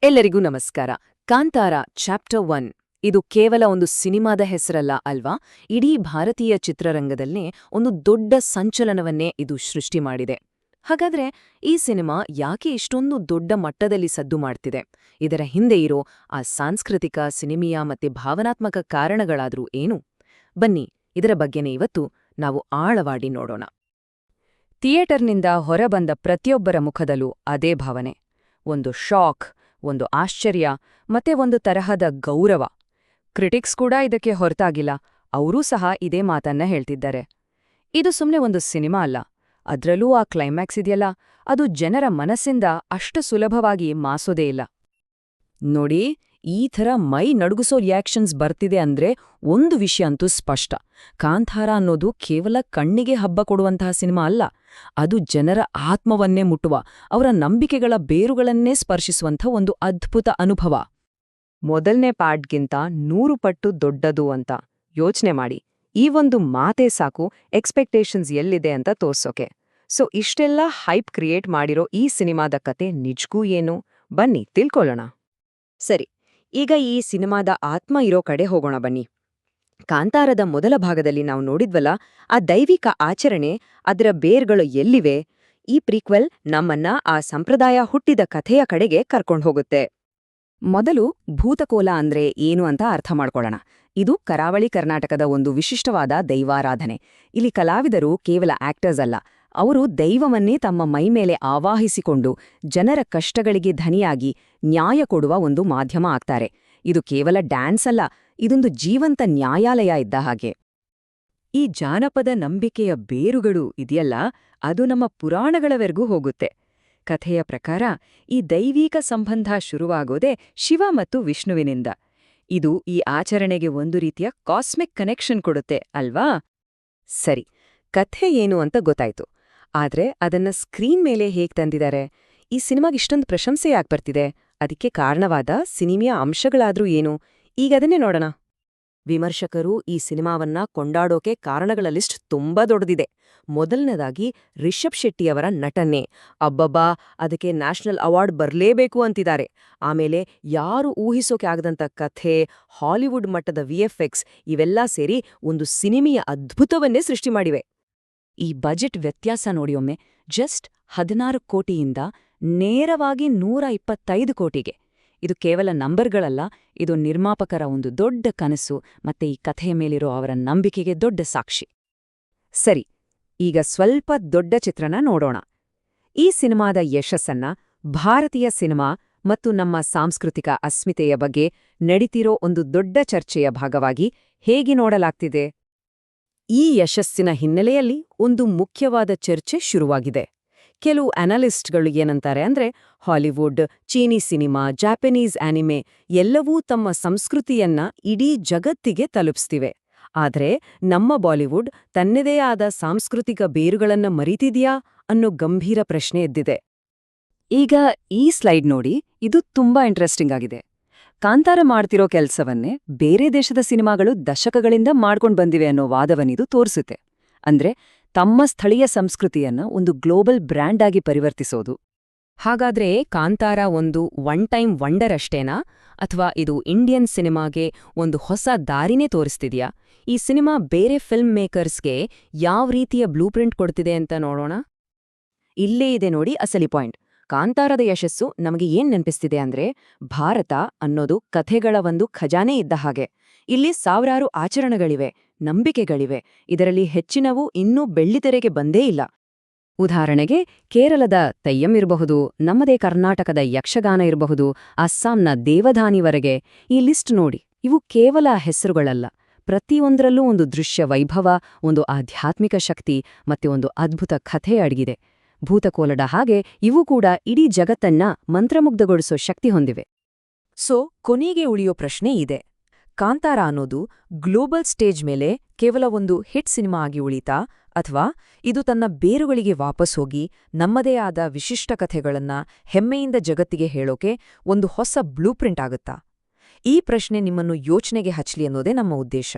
ಎಲ್ಲರಿಗೂ ನಮಸ್ಕಾರ. ಕಾಂತಾರ ಚಾಪ್ಟರ್ 1 ಇದು ಕೇವಲ ಒಂದು ಸಿನಿಮಾದ ಹೆಸರಲ್ಲ ಅಲ್ವಾ, ಇಡೀ ಭಾರತೀಯ ಚಿತ್ರರಂಗದಲ್ಲೇ ಒಂದು ದೊಡ್ಡ ಸಂಚಲನವನ್ನೇ ಇದು ಸೃಷ್ಟಿ ಮಾಡಿದೆ. ಹಾಗಾದ್ರೆ ಈ ಸಿನಿಮಾ ಯಾಕೆ ಇಷ್ಟೊಂದು ದೊಡ್ಡ ಮಟ್ಟದಲ್ಲಿ ಸದ್ದು ಮಾಡ್ತಿದೆ? ಇದರ ಹಿಂದೆ ಇರೋ ಆ ಸಾಂಸ್ಕೃತಿಕ, ಸಿನಿಮೀಯ ಮತ್ತೆ ಭಾವನಾತ್ಮಕ ಕಾರಣಗಳಾದ್ರೂ ಏನು? ಬನ್ನಿ, ಇದರ ಬಗ್ಗೆನೇ ಇವತ್ತು ನಾವು ಆಳವಾಗಿ ನೋಡೋಣ. ಥಿಯೇಟರ್ನಿಂದ ಹೊರಬಂದ ಪ್ರತಿಯೊಬ್ಬರ ಮುಖದಲ್ಲೂ ಅದೇ ಭಾವನೆ. ಒಂದು ಶಾಕ್, ಒಂದು ಆಶ್ಚರ್ಯ ಮತ್ತೆ ಒಂದು ತರಹದ ಗೌರವ. ಕ್ರಿಟಿಕ್ಸ್ ಕೂಡ ಇದಕ್ಕೆ ಹೊರತಾಗಿಲ್ಲ, ಅವರೂ ಸಹ ಇದೇ ಮಾತನ್ನ ಹೇಳ್ತಿದ್ದಾರೆ. ಇದು ಸುಮ್ನೆ ಒಂದು ಸಿನಿಮಾ ಅಲ್ಲ, ಅದ್ರಲ್ಲೂ ಆ ಕ್ಲೈಮ್ಯಾಕ್ಸ್ ಇದೆಯಲ್ಲ, ಅದು ಜನರ ಮನಸ್ಸಿಂದ ಅಷ್ಟು ಸುಲಭವಾಗಿ ಮಾಸೋದೇ ಇಲ್ಲ. ನೋಡಿ, ಈ ಥರ ಮೈ ನಡುಗಿಸೋ ರಿಯಾಕ್ಷನ್ಸ್ ಬರ್ತಿದೆ ಅಂದ್ರೆ ಒಂದು ವಿಷಯ ಅಂತೂ ಸ್ಪಷ್ಟ. ಕಾಂತಾರ ಅನ್ನೋದು ಕೇವಲ ಕಣ್ಣಿಗೆ ಹಬ್ಬ ಕೊಡುವಂತಹ ಸಿನಿಮಾ ಅಲ್ಲ, ಅದು ಜನರ ಆತ್ಮವನ್ನೇ ಮುಟ್ಟುವ, ಅವರ ನಂಬಿಕೆಗಳ ಬೇರುಗಳನ್ನೇ ಸ್ಪರ್ಶಿಸುವಂಥ ಒಂದು ಅದ್ಭುತ ಅನುಭವ. ಮೊದಲನೇ ಪಾರ್ಟ್ಗಿಂತ 100 ಪಟ್ಟು ದೊಡ್ಡದು ಅಂತ ಯೋಚನೆ ಮಾಡಿ. ಈ ಒಂದು ಮಾತೇ ಸಾಕು ಎಕ್ಸ್ಪೆಕ್ಟೇಷನ್ಸ್ ಎಲ್ಲಿದೆ ಅಂತ ತೋರ್ಸೋಕೆ. ಸೊ ಇಷ್ಟೆಲ್ಲ ಹೈಪ್ ಕ್ರಿಯೇಟ್ ಮಾಡಿರೋ ಈ ಸಿನಿಮಾದ ಕತೆ ನಿಜಕ್ಕೂ ಏನು? ಬನ್ನಿ ತಿಳ್ಕೊಳ್ಳೋಣ. ಸರಿ, ಈಗ ಈ ಸಿನಿಮಾದ ಆತ್ಮ ಇರೋ ಕಡೆ ಹೋಗೋಣ ಬನ್ನಿ. ಕಾಂತಾರದ ಮೊದಲ ಭಾಗದಲ್ಲಿ ನಾವು ನೋಡಿದ್ವಲ್ಲ, ಆ ದೈವಿಕ ಆಚರಣೆ, ಅದರ ಬೇರ್ಗಳು ಎಲ್ಲಿವೆ? ಈ ಪ್ರೀಕ್ವೆಲ್ ನಮ್ಮನ್ನ ಆ ಸಂಪ್ರದಾಯ ಹುಟ್ಟಿದ ಕಥೆಯ ಕಡೆಗೆ ಕರ್ಕೊಂಡು ಹೋಗುತ್ತೆ. ಮೊದಲು ಭೂತಕೋಲ ಅಂದ್ರೆ ಏನು ಅಂತ ಅರ್ಥ ಮಾಡ್ಕೊಳ್ಳೋಣ. ಇದು ಕರಾವಳಿ ಕರ್ನಾಟಕದ ಒಂದು ವಿಶಿಷ್ಟವಾದ ದೈವಾರಾಧನೆ. ಇಲ್ಲಿ ಕಲಾವಿದರು ಕೇವಲ ಆಕ್ಟರ್ಸ್ ಅಲ್ಲ, ಅವರು ದೈವವನ್ನೇ ತಮ್ಮ ಮೈಮೇಲೆ ಆವಾಹಿಸಿಕೊಂಡು ಜನರ ಕಷ್ಟಗಳಿಗೆ ಧನಿಯಾಗಿ ನ್ಯಾಯ ಕೊಡುವ ಒಂದು ಮಾಧ್ಯಮ ಆಗ್ತಾರೆ. ಇದು ಕೇವಲ ಡ್ಯಾನ್ಸ್ ಅಲ್ಲ, ಇದೊಂದು ಜೀವಂತ ನ್ಯಾಯಾಲಯ ಇದ್ದ ಹಾಗೆ. ಈ ಜಾನಪದ ನಂಬಿಕೆಯ ಬೇರುಗಳು ಇದೆಯಲ್ಲ, ಅದು ನಮ್ಮ ಪುರಾಣಗಳವರೆಗೂ ಹೋಗುತ್ತೆ. ಕಥೆಯ ಪ್ರಕಾರ ಈ ದೈವಿಕ ಸಂಬಂಧ ಶುರುವಾಗೋದೇ ಶಿವ ಮತ್ತು ವಿಷ್ಣುವಿನಿಂದ. ಇದು ಈ ಆಚರಣೆಗೆ ಒಂದು ರೀತಿಯ ಕಾಸ್ಮಿಕ್ ಕನೆಕ್ಷನ್ ಕೊಡುತ್ತೆ ಅಲ್ವಾ? ಸರಿ, ಕಥೆ ಏನು ಅಂತ ಗೊತ್ತಾಯ್ತು. ಆದ್ರೆ ಅದನ್ನ ಸ್ಕ್ರೀನ್ ಮೇಲೆ ಹೇಗ್ ತಂದಿದ್ದಾರೆ? ಈ ಸಿನಿಮಾಗಿಷ್ಟೊಂದು ಪ್ರಶಂಸೆ ಯಾಕೆ ಬರ್ತಿದೆ? ಅದಕ್ಕೆ ಕಾರಣವಾದ ಸಿನಿಮೆಯ ಅಂಶಗಳಾದ್ರೂ ಏನು? ಈಗದನ್ನೇ ನೋಡೋಣ. ವಿಮರ್ಶಕರು ಈ ಸಿನಿಮಾವನ್ನ ಕೊಂಡಾಡೋಕೆ ಕಾರಣಗಳ ಲಿಸ್ಟ್ ತುಂಬಾ ದೊಡ್ಡದಿದೆ. ಮೊದಲನೇದಾಗಿ ರಿಷಬ್ ಶೆಟ್ಟಿಯವರ ನಟನೆ. ಅಬ್ಬಬ್ಬಾ, ಅದಕ್ಕೆ ನ್ಯಾಷನಲ್ ಅವಾರ್ಡ್ ಬರ್ಲೇಬೇಕು ಅಂತಿದ್ದಾರೆ. ಆಮೇಲೆ ಯಾರು ಊಹಿಸೋಕೆ ಆಗದಂಥ ಕಥೆ, ಹಾಲಿವುಡ್ ಮಟ್ಟದ ವಿಎಫ್ಎಕ್ಸ್ ಇವೆಲ್ಲ ಸೇರಿ ಒಂದು ಸಿನಿಮೆಯ ಅದ್ಭುತವನ್ನೇ ಸೃಷ್ಟಿ ಮಾಡಿವೆ. ಈ ಬಜೆಟ್ ವ್ಯತ್ಯಾಸ ನೋಡಿಯೊಮ್ಮೆ, ಜಸ್ಟ್ 16 ಕೋಟಿಯಿಂದ ನೇರವಾಗಿ 125 ಕೋಟಿಗೆ. ಇದು ಕೇವಲ ನಂಬರ್ಗಳಲ್ಲ, ಇದು ನಿರ್ಮಾಪಕರ ಒಂದು ದೊಡ್ಡ ಕನಸು ಮತ್ತೆ ಈ ಕಥೆಯ ಮೇಲಿರೋ ಅವರ ನಂಬಿಕೆಗೆ ದೊಡ್ಡ ಸಾಕ್ಷಿ. ಸರಿ, ಈಗ ಸ್ವಲ್ಪ ದೊಡ್ಡ ಚಿತ್ರಣ ನೋಡೋಣ. ಈ ಸಿನಿಮಾದ ಯಶಸ್ಸನ್ನ ಭಾರತೀಯ ಸಿನಿಮಾ ಮತ್ತು ನಮ್ಮ ಸಾಂಸ್ಕೃತಿಕ ಅಸ್ಮಿತೆಯ ಬಗ್ಗೆ ನಡೀತಿರೋ ಒಂದು ದೊಡ್ಡ ಚರ್ಚೆಯ ಭಾಗವಾಗಿ ಹೇಗೆ ನೋಡಲಾಗ್ತಿದೆ? ಈ ಯಶಸ್ಸಿನ ಹಿನ್ನೆಲೆಯಲ್ಲಿ ಒಂದು ಮುಖ್ಯವಾದ ಚರ್ಚೆ ಶುರುವಾಗಿದೆ. ಕೆಲವು ಅನಲಿಸ್ಟ್ಗಳು ಏನಂತಾರೆ ಅಂದ್ರೆ, ಹಾಲಿವುಡ್, ಚೀನೀ ಸಿನಿಮಾ, ಜಾಪನೀಸ್ ಆನಿಮೆ ಎಲ್ಲವೂ ತಮ್ಮ ಸಂಸ್ಕೃತಿಯನ್ನ ಇಡೀ ಜಗತ್ತಿಗೆ ತಲುಪಿಸ್ತಿವೆ. ಆದ್ರೆ ನಮ್ಮ ಬಾಲಿವುಡ್ ತನ್ನದೇ ಆದ ಸಾಂಸ್ಕೃತಿಕ ಬೇರುಗಳನ್ನ ಮರೀತಿದ್ಯಾ ಅನ್ನೋ ಗಂಭೀರ ಪ್ರಶ್ನೆ ಎದ್ದಿದೆ. ಈಗ ಈ ಸ್ಲೈಡ್ ನೋಡಿ, ಇದು ತುಂಬಾ ಇಂಟ್ರೆಸ್ಟಿಂಗ್ ಆಗಿದೆ. ಕಾಂತಾರ ಮಾಡ್ತಿರೋ ಕೆಲ್ಸವನ್ನೇ ಬೇರೆ ದೇಶದ ಸಿನಿಮಾಗಳು ದಶಕಗಳಿಂದ ಮಾಡ್ಕೊಂಡ್ ಬಂದಿವೆ ಅನ್ನೋ ವಾದವನ್ನಿದು ತೋರಿಸುತ್ತೆ. ಅಂದ್ರೆ ತಮ್ಮ ಸ್ಥಳೀಯ ಸಂಸ್ಕೃತಿಯನ್ನ ಒಂದು ಗ್ಲೋಬಲ್ ಬ್ರ್ಯಾಂಡ್ ಆಗಿ ಪರಿವರ್ತಿಸೋದು. ಹಾಗಾದ್ರೆ ಕಾಂತಾರ ಒಂದು ಒನ್ ಟೈಮ್ ವಂಡರ್ ಅಷ್ಟೇನಾ, ಅಥವಾ ಇದು ಇಂಡಿಯನ್ ಸಿನಿಮಾಗೆ ಒಂದು ಹೊಸ ದಾರಿನೇ ತೋರಿಸ್ತಿದ್ಯಾ? ಈ ಸಿನಿಮಾ ಬೇರೆ ಫಿಲ್ಮ್ ಮೇಕರ್ಸ್ಗೆ ಯಾವ ರೀತಿಯ ಬ್ಲೂಪ್ರಿಂಟ್ ಕೊಡ್ತಿದೆ ಅಂತ ನೋಡೋಣ. ಇಲ್ಲೇ ಇದೆ ನೋಡಿ ಅಸಲಿ ಪಾಯಿಂಟ್. ಕಾಂತಾರದ ಯಶಸ್ಸು ನಮಗೆ ಏನ್ ನೆನಪಿಸ್ತಿದೆ ಅಂದ್ರೆ, ಭಾರತ ಅನ್ನೋದು ಕಥೆಗಳ ಒಂದು ಖಜಾನೆ ಇದ್ದ ಹಾಗೆ. ಇಲ್ಲಿ ಸಾವಿರಾರು ಆಚರಣೆಗಳಿವೆ, ನಂಬಿಕೆಗಳಿವೆ. ಇದರಲ್ಲಿ ಹೆಚ್ಚಿನವು ಇನ್ನೂ ಬೆಳ್ಳಿತೆರೆಗೆ ಬಂದೇ ಇಲ್ಲ. ಉದಾಹರಣೆಗೆ ಕೇರಳದ ತೆಯ್ಯಂ ಇರಬಹುದು, ನಮ್ಮದೇ ಕರ್ನಾಟಕದ ಯಕ್ಷಗಾನ ಇರಬಹುದು, ಅಸ್ಸಾಂನ ದೇವಧಾನಿವರೆಗೆ. ಈ ಲಿಸ್ಟ್ ನೋಡಿ, ಇವು ಕೇವಲ ಹೆಸರುಗಳಲ್ಲ. ಪ್ರತಿಯೊಂದರಲ್ಲೂ ಒಂದು ದೃಶ್ಯ ವೈಭವ, ಒಂದು ಆಧ್ಯಾತ್ಮಿಕ ಶಕ್ತಿ ಮತ್ತೆ ಒಂದು ಅದ್ಭುತ ಕಥೆ ಅಡಗಿದೆ. ಭೂತಕೋಲದ ಹಾಗೆ ಇವು ಕೂಡ ಇಡೀ ಜಗತ್ತನ್ನ ಮಂತ್ರಮುಗ್ಧಗೊಳಿಸೋ ಶಕ್ತಿ ಹೊಂದಿವೆ. ಸೊ ಕೊನೆಗೆ ಉಳಿಯೋ ಪ್ರಶ್ನೆ ಇದೆ, ಕಾಂತಾರ ಅನ್ನೋದು ಗ್ಲೋಬಲ್ ಸ್ಟೇಜ್ ಮೇಲೆ ಕೇವಲ ಒಂದು ಹಿಟ್ ಸಿನಿಮಾ ಆಗಿ ಉಳಿತಾ, ಅಥವಾ ಇದು ತನ್ನ ಬೇರುಗಳಿಗೆ ವಾಪಸ್ ಹೋಗಿ ನಮ್ಮದೇ ಆದ ವಿಶಿಷ್ಟ ಕಥೆಗಳನ್ನ ಹೆಮ್ಮೆಯಿಂದ ಜಗತ್ತಿಗೆ ಹೇಳೋಕೆ ಒಂದು ಹೊಸ ಬ್ಲೂಪ್ರಿಂಟ್ ಆಗುತ್ತಾ? ಈ ಪ್ರಶ್ನೆ ನಿಮ್ಮನ್ನು ಯೋಚನೆಗೆ ಹಚ್ಚಲಿ ಅನ್ನೋದೇ ನಮ್ಮ ಉದ್ದೇಶ.